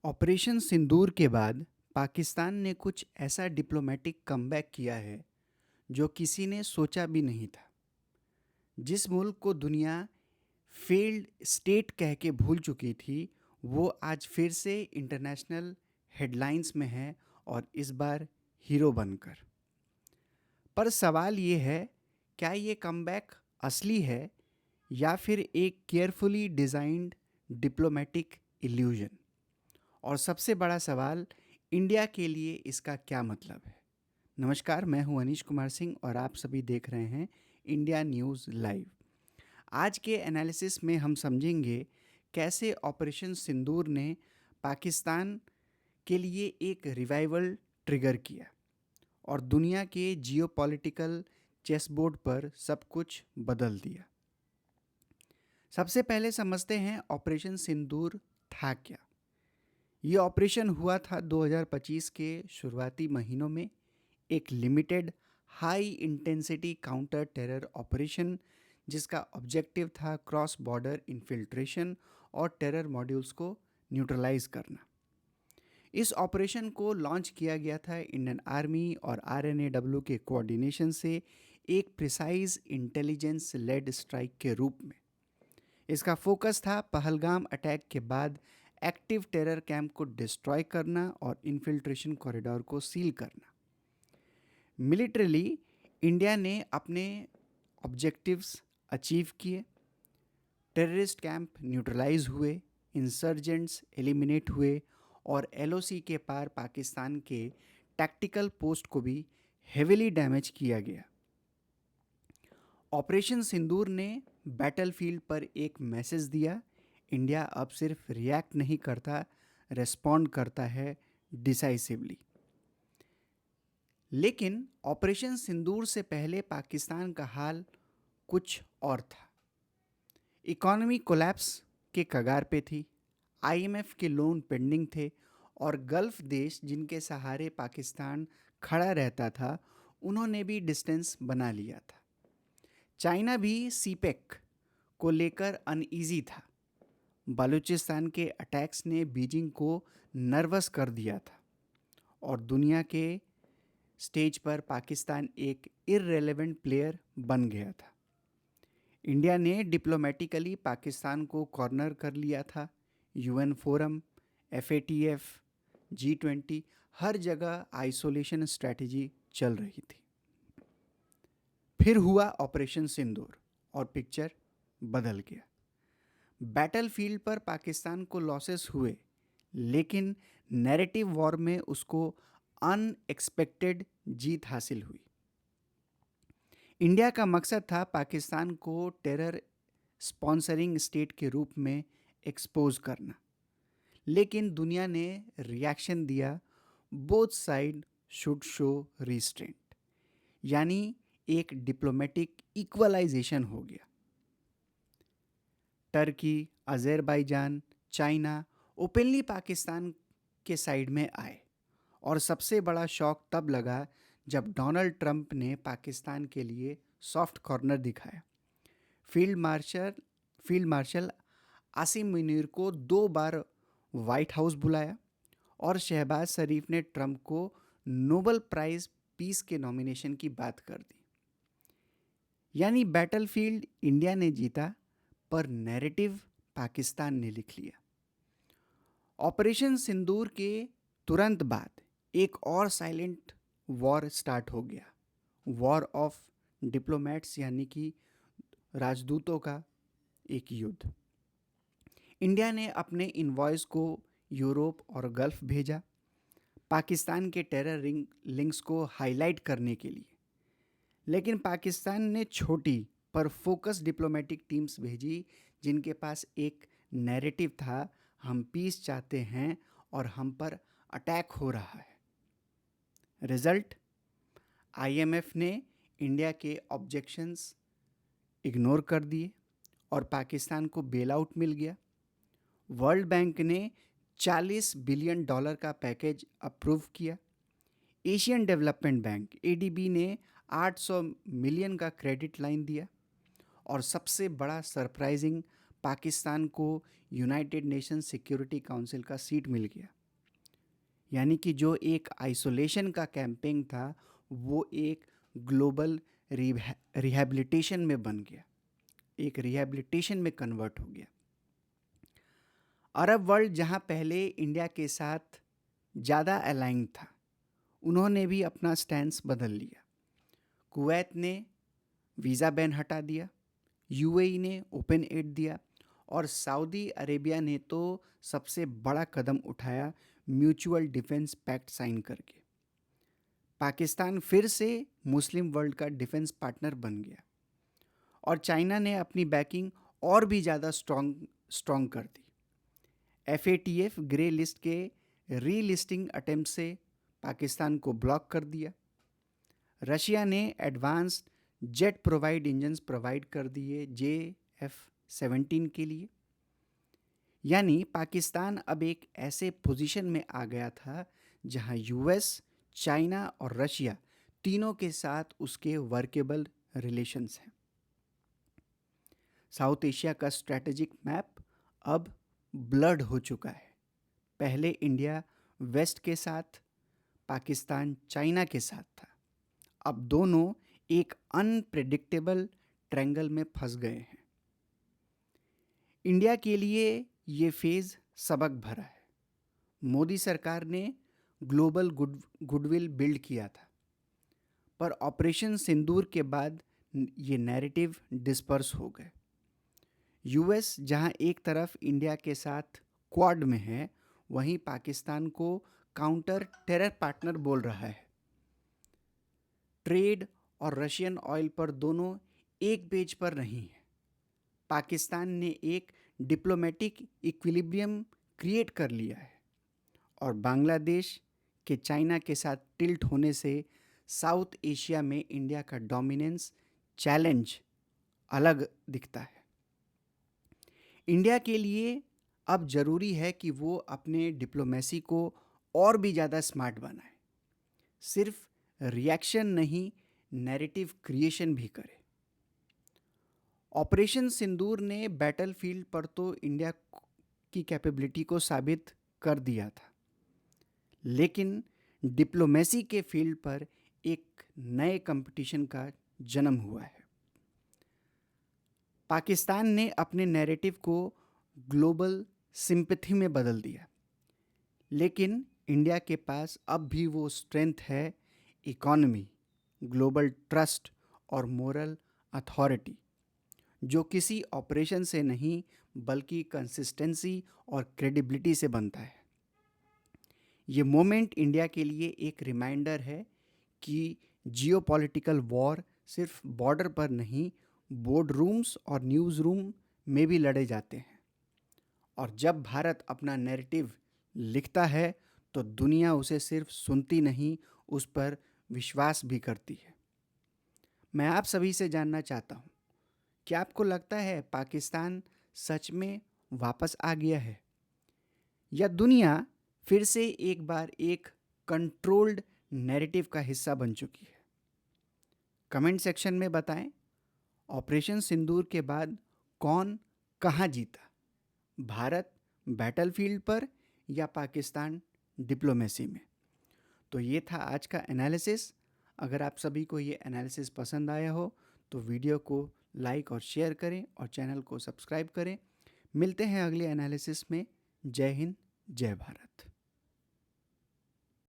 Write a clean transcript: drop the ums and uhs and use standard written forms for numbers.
Operation सिंदूर के बाद पाकिस्तान ने कुछ ऐसा डिप्लोमेटिक कमबैक किया है जो किसी ने सोचा भी नहीं था। जिस मुल्क को दुनिया फेल्ड स्टेट कह के भूल चुकी थी, वो आज फिर से इंटरनेशनल हेडलाइंस में है, और इस बार हीरो बनकर। पर सवाल ये है, क्या ये कमबैक असली है या फिर एक केयरफुली डिज़ाइंड डिप्लोमेटिक इल्यूजन? और सबसे बड़ा सवाल, इंडिया के लिए इसका क्या मतलब है? नमस्कार, मैं हूं अनीश कुमार सिंह और आप सभी देख रहे हैं इंडिया न्यूज़ लाइव। आज के एनालिसिस में हम समझेंगे कैसे ऑपरेशन सिंदूर ने पाकिस्तान के लिए एक रिवाइवल ट्रिगर किया और दुनिया के जियोपॉलिटिकल चेसबोर्ड पर सब कुछ बदल दिया। सबसे पहले समझते हैं ऑपरेशन सिंदूर था क्या। ये ऑपरेशन हुआ था 2025 के शुरुआती महीनों में, एक limited high intensity counter terror operation जिसका ऑब्जेक्टिव था क्रॉस बॉर्डर इन्फिल्ट्रेशन और टेरर मॉड्यूल्स को न्यूट्रलाइज करना। इस ऑपरेशन को लॉन्च किया गया था इंडियन आर्मी और आरएनएडब्ल्यू के कोऑर्डिनेशन से एक प्रिसाइज इंटेलिजेंस लेड स्ट्राइक के रूप में। इसका फोकस था पहलगाम अटैक के बाद एक्टिव टेरर कैंप को डिस्ट्रॉय करना और इन्फिल्ट्रेशन कॉरिडोर को सील करना। मिलिट्रली इंडिया ने अपने ऑब्जेक्टिव्स अचीव किए। टेररिस्ट कैंप न्यूट्रलाइज हुए, इंसर्जेंट्स एलिमिनेट हुए और एलओसी के पार पाकिस्तान के टैक्टिकल पोस्ट को भी हेविली डैमेज किया गया। ऑपरेशन सिंदूर ने बैटलफील्ड पर एक मैसेज दिया, इंडिया अब सिर्फ रिएक्ट नहीं करता, रेस्पॉन्ड करता है डिसाइसिवली। लेकिन ऑपरेशन सिंदूर से पहले पाकिस्तान का हाल कुछ और था। इकॉनमी कोलैप्स के कगार पे थी, आईएमएफ के लोन पेंडिंग थे और गल्फ देश जिनके सहारे पाकिस्तान खड़ा रहता था, उन्होंने भी डिस्टेंस बना लिया था। चाइना भी सीपेक को लेकर अनईजी था। बलूचिस्तान के अटैक्स ने बीजिंग को नर्वस कर दिया था और दुनिया के स्टेज पर पाकिस्तान एक इररिलेवेंट प्लेयर बन गया था। इंडिया ने डिप्लोमेटिकली पाकिस्तान को कॉर्नर कर लिया था। यूएन फोरम, एफएटीएफ, G20, हर जगह आइसोलेशन स्ट्रैटेजी चल रही थी। फिर हुआ ऑपरेशन सिंदूर और पिक्चर बदल गया। बैटलफील्ड पर पाकिस्तान को लॉसेस हुए, लेकिन नैरेटिव वॉर में उसको अनएक्सपेक्टेड जीत हासिल हुई। इंडिया का मकसद था पाकिस्तान को टेरर स्पॉन्सरिंग स्टेट के रूप में एक्सपोज करना, लेकिन दुनिया ने रिएक्शन दिया, both side should show restraint, यानी एक डिप्लोमेटिक इक्वलाइजेशन हो गया। Turkey, Azerbaijan, China openly Pakistan के साइड में आए और सबसे बड़ा शॉक तब लगा जब डोनाल्ड ट्रंप ने पाकिस्तान के लिए सॉफ्ट कॉर्नर दिखाया। फील्ड मार्शल आसिम मुनीर को 2 बार वाइट हाउस बुलाया और शहबाज शरीफ ने ट्रंप को नोबेल प्राइज़ पीस के नॉमिनेशन की बात कर दी। यानी बैटलफील्ड इंडिया ने जीता, पर नैरेटिव पाकिस्तान ने लिख लिया। ऑपरेशन सिंदूर के तुरंत बाद एक और साइलेंट वॉर स्टार्ट हो गया, वॉर ऑफ डिप्लोमेट्स, यानी कि राजदूतों का एक युद्ध। इंडिया ने अपने इनवॉइस को यूरोप और गल्फ भेजा पाकिस्तान के टेरर लिंक्स को हाईलाइट करने के लिए, लेकिन पाकिस्तान ने छोटी पर फोकस डिप्लोमेटिक टीम्स भेजी जिनके पास एक नैरेटिव था, हम पीस चाहते हैं और हम पर अटैक हो रहा है। रिजल्ट, आईएमएफ ने इंडिया के ऑब्जेक्शंस इग्नोर कर दिए और पाकिस्तान को बेल आउट मिल गया। वर्ल्ड बैंक ने $40 बिलियन का पैकेज अप्रूव किया। एशियन डेवलपमेंट बैंक एडीबी ने 800 मिलियन का क्रेडिट लाइन दिया और सबसे बड़ा सरप्राइजिंग, पाकिस्तान को यूनाइटेड नेशन सिक्योरिटी काउंसिल का सीट मिल गया। यानी कि जो एक आइसोलेशन का कैंपेन था वो एक ग्लोबल रिहैबिलिटेशन में बन गया, एक रिहैबिलिटेशन में कन्वर्ट हो गया। अरब वर्ल्ड जहां पहले इंडिया के साथ ज़्यादा अलाइन था, उन्होंने भी अपना स्टैंस बदल लिया। कुवैत ने वीज़ा बैन हटा दिया, यूएई ने ओपन एड दिया और सऊदी अरेबिया ने तो सबसे बड़ा कदम उठाया म्यूचुअल डिफेंस पैक्ट साइन करके। पाकिस्तान फिर से मुस्लिम वर्ल्ड का डिफेंस पार्टनर बन गया और चाइना ने अपनी बैकिंग और भी ज़्यादा स्ट्रॉन्ग कर दी। एफएटीएफ ग्रे लिस्ट के रीलिस्टिंग अटेम्प्ट से पाकिस्तान को ब्लॉक कर दिया। रशिया ने advanced jet provide engines provide कर दिए JF-17 के लिए। यानी पाकिस्तान अब एक ऐसे पोजीशन में आ गया था जहां यूएस, चाइना और रशिया तीनों के साथ उसके वर्केबल रिलेशंस हैं। साउथ एशिया का स्ट्रैटेजिक मैप अब ब्लड हो चुका है। पहले इंडिया वेस्ट के साथ, पाकिस्तान चाइना के साथ था। अब दोनों एक अनप्रेडिक्टेबल ट्रायंगल में फंस गए हैं। इंडिया के लिए ये फेज सबक भरा है। मोदी सरकार ने ग्लोबल गुडविल बिल्ड किया था, पर ऑपरेशन सिंदूर के बाद ये नैरेटिव डिस्पर्स हो गए। यूएस जहां एक तरफ इंडिया के साथ क्वाड में है, वहीं पाकिस्तान को काउंटर टेरर पार्टनर बोल रहा है। ट्रेड और रशियन ऑयल पर दोनों एक पेज पर नहीं है। पाकिस्तान ने एक डिप्लोमेटिक इक्विलिब्रियम क्रिएट कर लिया है और बांग्लादेश के चाइना के साथ टिल्ट होने से साउथ एशिया में इंडिया का डोमिनेंस चैलेंज अलग दिखता है। इंडिया के लिए अब ज़रूरी है कि वो अपने डिप्लोमेसी को और भी ज़्यादा स्मार्ट बनाए, सिर्फ रिएक्शन नहीं, नैरेटिव क्रिएशन भी करे। ऑपरेशन सिंदूर ने बैटलफील्ड पर तो इंडिया की कैपेबिलिटी को साबित कर दिया था, लेकिन डिप्लोमेसी के फील्ड पर एक नए कंपटीशन का जन्म हुआ है। पाकिस्तान ने अपने नैरेटिव को ग्लोबल सिंपैथी में बदल दिया, लेकिन इंडिया के पास अब भी वो स्ट्रेंथ है, इकोनॉमी, ग्लोबल ट्रस्ट और मोरल अथॉरिटी, जो किसी ऑपरेशन से नहीं बल्कि कंसिस्टेंसी और क्रेडिबिलिटी से बनता है। ये मोमेंट इंडिया के लिए एक रिमाइंडर है कि जियोपॉलिटिकल वॉर सिर्फ बॉर्डर पर नहीं, बोर्ड रूम्स और न्यूज़ रूम में भी लड़े जाते हैं। और जब भारत अपना नैरेटिव लिखता है तो दुनिया उसे सिर्फ सुनती नहीं, उस पर विश्वास भी करती है। मैं आप सभी से जानना चाहता हूँ, क्या आपको लगता है पाकिस्तान सच में वापस आ गया है, या दुनिया फिर से एक बार एक कंट्रोल्ड नैरेटिव का हिस्सा बन चुकी है? कमेंट सेक्शन में बताएं, ऑपरेशन सिंदूर के बाद कौन कहां जीता, भारत बैटलफील्ड पर या पाकिस्तान डिप्लोमेसी में? तो ये था आज का एनालिसिस। अगर आप सभी को ये एनालिसिस पसंद आया हो तो वीडियो को लाइक और शेयर करें और चैनल को सब्सक्राइब करें। मिलते हैं अगले एनालिसिस में। जय हिंद, जय भारत।